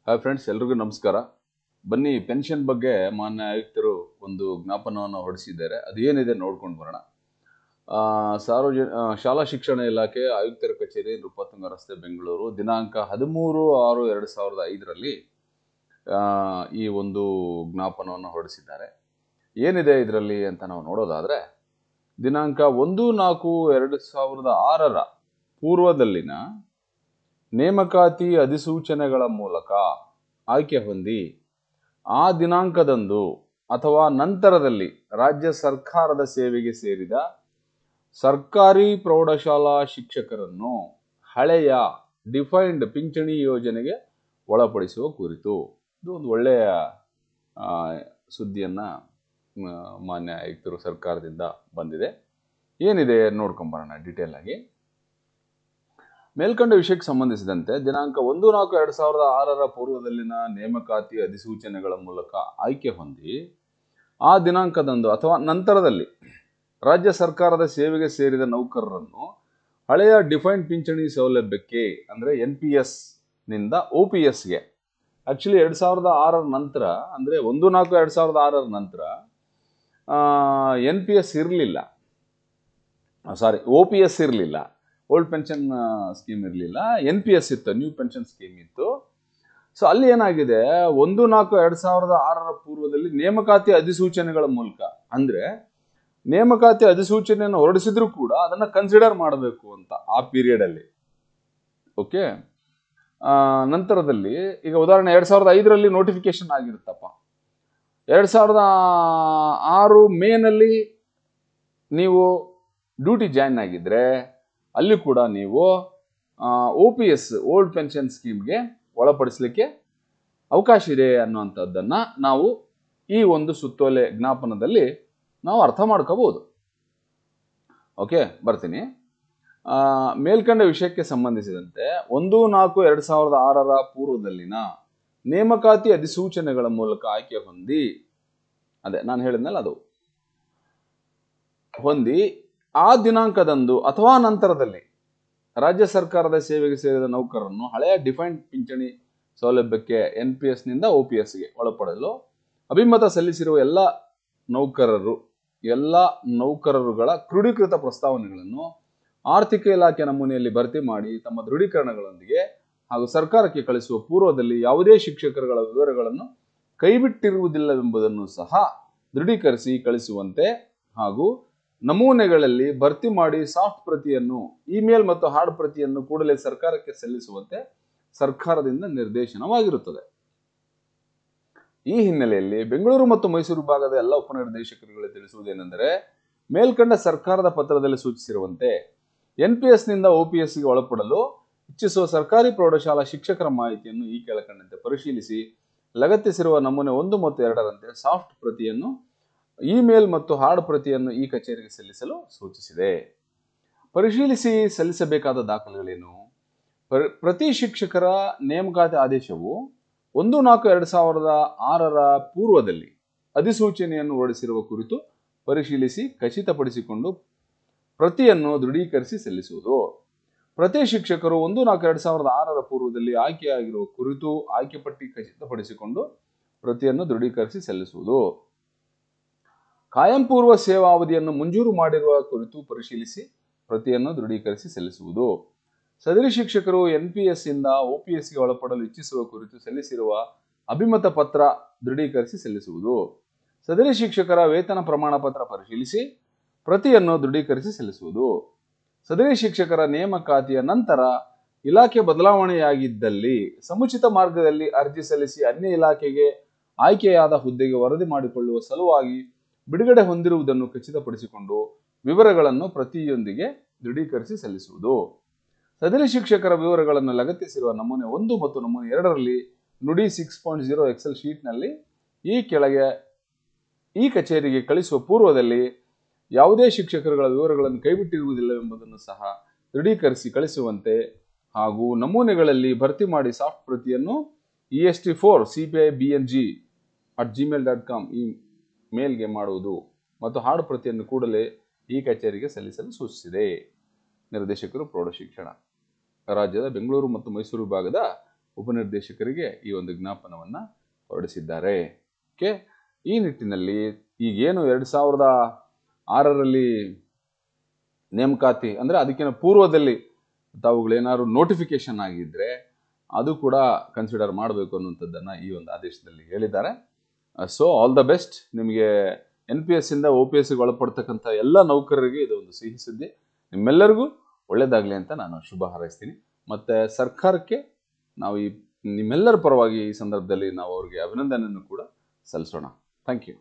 Hi friends, ಎಲ್ರಿಗೂ ನಮಸ್ಕಾರ. ಬನ್ನಿ, ಪೆನ್ಷನ್ ಬಗ್ಗೆ ಮಾನ್ಯ ಆಯುಕ್ತರು ಒಂದು ಜ್ಞಾಪನವನ್ನು ಹೊರಡಿಸಿದ್ದಾರೆ. ಅದು ಏನಿದೆ ನೋಡ್ಕೊಂಡು ಬರೋಣ. ಶಾಲಾ ಶಿಕ್ಷಣ ಇಲಾಖೆ ಆಯುಕ್ತರ ಕಚೇರಿ, ನೃಪತುಂಗ ರಸ್ತೆ, ಬೆಂಗಳೂರು, ದಿನಾಂಕ 13/6/2005 ಈ ಒಂದು ಜ್ಞಾಪನವನ್ನು ಹೊರಡಿಸಿದ್ದಾರೆ. ಏನಿದೆ ಇದರಲ್ಲಿ ಅಂತ ನಾವು ನೋಡೋದಾದ್ರೆ, ದಿನಾಂಕ 1/4/2006 ಪೂರ್ವದಲ್ಲಿನ ನೇಮಕಾತಿ ಅಧಿಸೂಚನೆಗಳ ಮೂಲಕ ಆಯ್ಕೆ ಹೊಂದಿ ಆ ದಿನಾಂಕದಂದು ಅಥವಾ ನಂತರದಲ್ಲಿ ರಾಜ್ಯ ಸರ್ಕಾರದ ಸೇವೆಗೆ ಸೇರಿದ ಸರ್ಕಾರಿ ಪ್ರೌಢಶಾಲಾ ಶಿಕ್ಷಕರನ್ನು ಹಳೆಯ ಡಿಫೈನ್ಡ್ ಪಿಂಚಣಿ ಯೋಜನೆಗೆ ಒಳಪಡಿಸುವ ಕುರಿತು. ಇದು ಒಂದು ಒಳ್ಳೆಯ ಸುದ್ದಿಯನ್ನ ಮಾನ್ಯ ಆಯುಕ್ತರು ಸರ್ಕಾರದಿಂದ ಬಂದಿದೆ. ಏನಿದೆ ನೋಡ್ಕೊಂಬರೋಣ ಡೀಟೇಲ್ ಆಗಿ. ಮೇಲ್ಕಂಡ ವಿಷಯಕ್ಕೆ ಸಂಬಂಧಿಸಿದಂತೆ ದಿನಾಂಕ 1/4/2006 ಪೂರ್ವದಲ್ಲಿನ ನೇಮಕಾತಿ ಅಧಿಸೂಚನೆಗಳ ಮೂಲಕ ಆಯ್ಕೆ ಹೊಂದಿ ಆ ದಿನಾಂಕದಂದು ಅಥವಾ ನಂತರದಲ್ಲಿ ರಾಜ್ಯ ಸರ್ಕಾರದ ಸೇವೆಗೆ ಸೇರಿದ ನೌಕರರನ್ನು ಹಳೆಯ ಡಿಫೈನ್ಡ್ ಪಿಂಚಣಿ ಸೌಲಭ್ಯಕ್ಕೆ ಅಂದರೆ NPS ನಿಂದ OPSಗೆ, ಆಕ್ಚುಲಿ 2006 ನಂತರ ಅಂದರೆ 1/4/2006 ನಂತರ NPS ಇರಲಿಲ್ಲ, OPS ಇರಲಿಲ್ಲ, ಓಲ್ಡ್ ಪೆನ್ಷನ್ ಸ್ಕೀಮ್ ಇರಲಿಲ್ಲ, NPS ಇತ್ತು, ನ್ಯೂ ಪೆನ್ಷನ್ ಸ್ಕೀಮ್ ಇತ್ತು. ಸೊ ಅಲ್ಲಿ ಏನಾಗಿದೆ, 1/4/2006 ಪೂರ್ವದಲ್ಲಿ ನೇಮಕಾತಿ ಅಧಿಸೂಚನೆಗಳ ಮೂಲಕ, ಅಂದ್ರೆ ನೇಮಕಾತಿ ಅಧಿಸೂಚನೆಯನ್ನು ಹೊರಡಿಸಿದ್ರು ಕೂಡ ಅದನ್ನ ಕನ್ಸಿಡರ್ ಮಾಡಬೇಕು ಅಂತ ಆ ಪೀರಿಯಡ್ ಅಲ್ಲಿ. ಓಕೆ, ನಂತರದಲ್ಲಿ ಈಗ ಉದಾಹರಣೆ 2005 ನೋಟಿಫಿಕೇಶನ್ ಆಗಿರುತ್ತಪ್ಪ. 2006 ಮೇನಲ್ಲಿ ನೀವು ಡ್ಯೂಟಿ ಜಾಯಿನ್ ಆಗಿದ್ರೆ ಅಲ್ಲಿ ಕೂಡ ನೀವು OPS ಓಲ್ಡ್ ಪೆನ್ಷನ್ ಸ್ಕೀಮ್ಗೆ ಒಳಪಡಿಸಲಿಕ್ಕೆ ಅವಕಾಶ ಇದೆ ಅನ್ನುವಂಥದ್ದನ್ನ ನಾವು ಈ ಒಂದು ಸುತ್ತೋಲೆ ಜ್ಞಾಪನದಲ್ಲಿ ನಾವು ಅರ್ಥ ಮಾಡ್ಕೋಬಹುದು. ಓಕೆ, ಬರ್ತೀನಿ. ಮೇಲ್ಕಂಡ ವಿಷಯಕ್ಕೆ ಸಂಬಂಧಿಸಿದಂತೆ 1/4/2006 ಪೂರ್ವದಲ್ಲಿನ ನೇಮಕಾತಿ ಅಧಿಸೂಚನೆಗಳ ಮೂಲಕ ಆಯ್ಕೆ ಹೊಂದಿ, ಅದೇ ನಾನು ಹೇಳಿದ್ನಲ್ಲ, ಅದು ಹೊಂದಿ ಆ ದಿನಾಂಕದಂದು ಅಥವಾ ನಂತರದಲ್ಲಿ ರಾಜ್ಯ ಸರ್ಕಾರದ ಸೇವೆಗೆ ಸೇರಿದ ನೌಕರರನ್ನು ಹಳೆಯ ಡಿಫೈನ್ಡ್ ಪಿಂಚಣಿ ಸೌಲಭ್ಯಕ್ಕೆ NPS ನಿಂದ OPSಗೆ ಒಳಪಡಲು ಅಭಿಮತ ಸಲ್ಲಿಸಿರುವ ಎಲ್ಲ ನೌಕರರುಗಳ ಕ್ರೋಢೀಕೃತ ಪ್ರಸ್ತಾವನೆಗಳನ್ನು ಆರ್ಥಿಕ ಇಲಾಖೆ ನಮೂನೆಯಲ್ಲಿ ಭರ್ತಿ ಮಾಡಿ ತಮ್ಮ ದೃಢೀಕರಣಗಳೊಂದಿಗೆ ಹಾಗೂ ಸರ್ಕಾರಕ್ಕೆ ಕಳಿಸುವ ಪೂರ್ವದಲ್ಲಿ ಯಾವುದೇ ಶಿಕ್ಷಕರುಗಳ ವಿವರಗಳನ್ನು ಕೈಬಿಟ್ಟಿರುವುದಿಲ್ಲವೆಂಬುದನ್ನು ಸಹ ದೃಢೀಕರಿಸಿ ಕಳಿಸುವಂತೆ ಹಾಗೂ ನಮೂನೆಗಳಲ್ಲಿ ಭರ್ತಿ ಮಾಡಿ ಸಾಫ್ಟ್ ಪ್ರತಿಯನ್ನು, ಇಮೇಲ್ ಮತ್ತು ಹಾರ್ಡ್ ಪ್ರತಿಯನ್ನು ಕೂಡಲೇ ಸರ್ಕಾರಕ್ಕೆ ಸಲ್ಲಿಸುವಂತೆ ಸರ್ಕಾರದಿಂದ ನಿರ್ದೇಶನವಾಗಿರುತ್ತದೆ. ಈ ಹಿನ್ನೆಲೆಯಲ್ಲಿ ಬೆಂಗಳೂರು ಮತ್ತು ಮೈಸೂರು ಭಾಗದ ಎಲ್ಲ ಉಪನಿರ್ದೇಶಕರುಗಳಿಗೆ ತಿಳಿಸುವುದೇನೆಂದರೆ, ಮೇಲ್ಕಂಡ ಸರ್ಕಾರದ ಪತ್ರದಲ್ಲಿ ಸೂಚಿಸಿರುವಂತೆ NPS ನಿಂದ OPSಗೆ ಒಳಪಡಲು ಇಚ್ಛಿಸುವ ಸರ್ಕಾರಿ ಪ್ರೌಢಶಾಲಾ ಶಿಕ್ಷಕರ ಮಾಹಿತಿಯನ್ನು ಈ ಕೆಳಕಂಡಂತೆ ಪರಿಶೀಲಿಸಿ ಲಗತ್ತಿಸಿರುವ ನಮೂನೆ 1 ಮತ್ತು 2ರಂತೆ ಸಾಫ್ಟ್ ಪ್ರತಿಯನ್ನು, ಇಮೇಲ್ ಮತ್ತು ಹಾರ್ಡ್ ಪ್ರತಿಯನ್ನು ಈ ಕಚೇರಿಗೆ ಸಲ್ಲಿಸಲು ಸೂಚಿಸಿದೆ. ಪರಿಶೀಲಿಸಿ ಸಲ್ಲಿಸಬೇಕಾದ ದಾಖಲೆಗಳೇನು? ಪ್ರತಿ ಶಿಕ್ಷಕರ ನೇಮಕಾತಿ ಆದೇಶವು 1/4/2006 ಪೂರ್ವದಲ್ಲಿ ಅಧಿಸೂಚನೆಯನ್ನು ಹೊರಡಿಸಿರುವ ಕುರಿತು ಪರಿಶೀಲಿಸಿ ಖಚಿತಪಡಿಸಿಕೊಂಡು ಪ್ರತಿಯನ್ನು ದೃಢೀಕರಿಸಿ ಸಲ್ಲಿಸುವುದು. ಪ್ರತಿ ಶಿಕ್ಷಕರು 1/4/2006 ಪೂರ್ವದಲ್ಲಿ ಆಯ್ಕೆಯಾಗಿರುವ ಕುರಿತು ಆಯ್ಕೆ ಪಟ್ಟಿ ಖಚಿತಪಡಿಸಿಕೊಂಡು ಪ್ರತಿಯನ್ನು ದೃಢೀಕರಿಸಿ ಸಲ್ಲಿಸುವುದು. ಕಾಯಂ ಪೂರ್ವ ಸೇವಾವಧಿಯನ್ನು ಮಂಜೂರು ಮಾಡಿರುವ ಕುರಿತು ಪರಿಶೀಲಿಸಿ ಪ್ರತಿಯನ್ನು ದೃಢೀಕರಿಸಿ ಸಲ್ಲಿಸುವುದು. ಸದರಿ ಶಿಕ್ಷಕರು NPS ಇಂದ OPSಗೆ ಒಳಪಡಲು ಇಚ್ಛಿಸುವ ಕುರಿತು ಸಲ್ಲಿಸಿರುವ ಅಭಿಮತ ಪತ್ರ ದೃಢೀಕರಿಸಿ ಸಲ್ಲಿಸುವುದು. ಸದರಿ ಶಿಕ್ಷಕರ ವೇತನ ಪ್ರಮಾಣ ಪತ್ರ ಪರಿಶೀಲಿಸಿ ಪ್ರತಿಯನ್ನು ದೃಢೀಕರಿಸಿ ಸಲ್ಲಿಸುವುದು. ಸದರಿ ಶಿಕ್ಷಕರ ನೇಮಕಾತಿಯ ನಂತರ ಇಲಾಖೆ ಬದಲಾವಣೆಯಾಗಿದ್ದಲ್ಲಿ ಸಮುಚಿತ ಮಾರ್ಗದಲ್ಲಿ ಅರ್ಜಿ ಸಲ್ಲಿಸಿ ಅನ್ಯ ಇಲಾಖೆಗೆ ಆಯ್ಕೆಯಾದ ಹುದ್ದೆಗೆ ವರದಿ ಮಾಡಿಕೊಳ್ಳುವ ಸಲುವಾಗಿ ಬಿಡುಗಡೆ ಹೊಂದಿರುವುದನ್ನು ಖಚಿತಪಡಿಸಿಕೊಂಡು ವಿವರಗಳನ್ನು ಪ್ರತಿಯೊಂದಿಗೆ ದೃಢೀಕರಿಸಿ ಸಲ್ಲಿಸುವುದು. ಸದರಿ ಶಿಕ್ಷಕರ ವಿವರಗಳನ್ನು ಲಗತ್ತಿಸಿರುವ ನಮೂನೆ 1 ಮತ್ತು ನಮೂನೆ 2ರಲ್ಲಿ ನುಡಿ 6.0 ಎಕ್ಸೆಲ್ ಶೀಟ್ನಲ್ಲಿ ಈ ಕೆಳಗೆ ಈ ಕಚೇರಿಗೆ ಕಳಿಸುವ ಪೂರ್ವದಲ್ಲಿ ಯಾವುದೇ ಶಿಕ್ಷಕರುಗಳ ವಿವರಗಳನ್ನು ಕೈಬಿಟ್ಟಿರುವುದಿಲ್ಲವೆಂಬುದನ್ನು ಸಹ ದೃಢೀಕರಿಸಿ ಕಳಿಸುವಂತೆ ಹಾಗೂ ನಮೂನೆಗಳಲ್ಲಿ ಭರ್ತಿ ಮಾಡಿ ಸಾಫ್ಟ್ ಪ್ರತಿಯನ್ನು est4cpibng@gmail.com ಈ ಮೇಲ್ಗೆ ಮಾಡುವುದು ಮತ್ತು ಹಾರ್ಡ್ ಪ್ರತಿಯನ್ನು ಕೂಡಲೇ ಈ ಕಚೇರಿಗೆ ಸಲ್ಲಿಸಲು ಸೂಚಿಸಿದೆ. ನಿರ್ದೇಶಕರು ಪ್ರೌಢಶಿಕ್ಷಣ, ರಾಜ್ಯದ ಬೆಂಗಳೂರು ಮತ್ತು ಮೈಸೂರು ಭಾಗದ ಉಪನಿರ್ದೇಶಕರಿಗೆ ಈ ಒಂದು ಜ್ಞಾಪನವನ್ನು ಹೊರಡಿಸಿದ್ದಾರೆ. ಓಕೆ, ಈ ನಿಟ್ಟಿನಲ್ಲಿ ಈಗೇನು 2006ರಲ್ಲಿ ನೇಮಕಾತಿ ಅಂದರೆ ಅದಕ್ಕಿಂತ ಪೂರ್ವದಲ್ಲಿ ತಾವುಗಳೇನಾದ್ರು ನೋಟಿಫಿಕೇಶನ್ ಆಗಿದ್ದರೆ ಅದು ಕೂಡ ಕನ್ಸಿಡರ್ ಮಾಡಬೇಕು ಅನ್ನುವಂಥದ್ದನ್ನು ಈ ಒಂದು ಆದೇಶದಲ್ಲಿ ಹೇಳಿದ್ದಾರೆ. So all the best. ನಿಮಗೆ NPS ಇಂದ OPSಗೆ ಒಳಪಡ್ತಕ್ಕಂಥ ಎಲ್ಲ ನೌಕರರಿಗೆ ಇದು ಒಂದು ಸಿಹಿ ಸುದ್ದಿ. ನಿಮ್ಮೆಲ್ಲರಿಗೂ ಒಳ್ಳೆಯದಾಗಲಿ ಅಂತ ನಾನು ಶುಭ ಹಾರೈಸ್ತೀನಿ. ಮತ್ತು ಸರ್ಕಾರಕ್ಕೆ ನಾವು ನಿಮ್ಮೆಲ್ಲರ ಪರವಾಗಿ ಈ ಸಂದರ್ಭದಲ್ಲಿ ನಾವು ಅವರಿಗೆ ಅಭಿನಂದನೆಯನ್ನು ಕೂಡ ಸಲ್ಲಿಸೋಣ. Thank you.